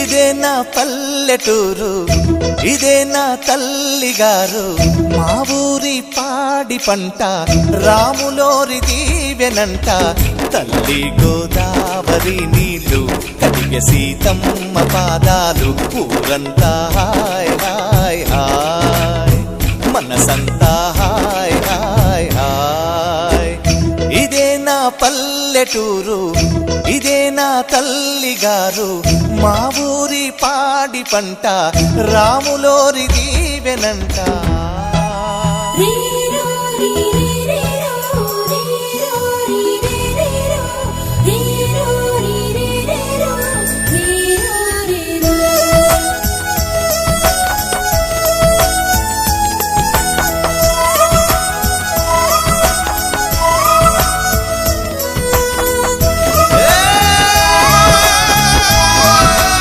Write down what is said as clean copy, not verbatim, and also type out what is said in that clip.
ఇదే నా పల్లెటూరు, ఇదే నా తల్లిగారు, మా ఊరి పాడి పంట రాములోరి దీవెనంట. తల్లి గోదావరి నీళ్ళు కడిగ సీతమ్మ పాదాలు, ఊరంతా హాయ్ హాయ్ హాయ్, మనసంతా హాయ్ హాయ్ హాయ్. ఇదే నా పల్లెటూరు, ఇదే నా తల్లిగారు, మా ఊరి పాడి పంట రాములోరి దీవెనంట.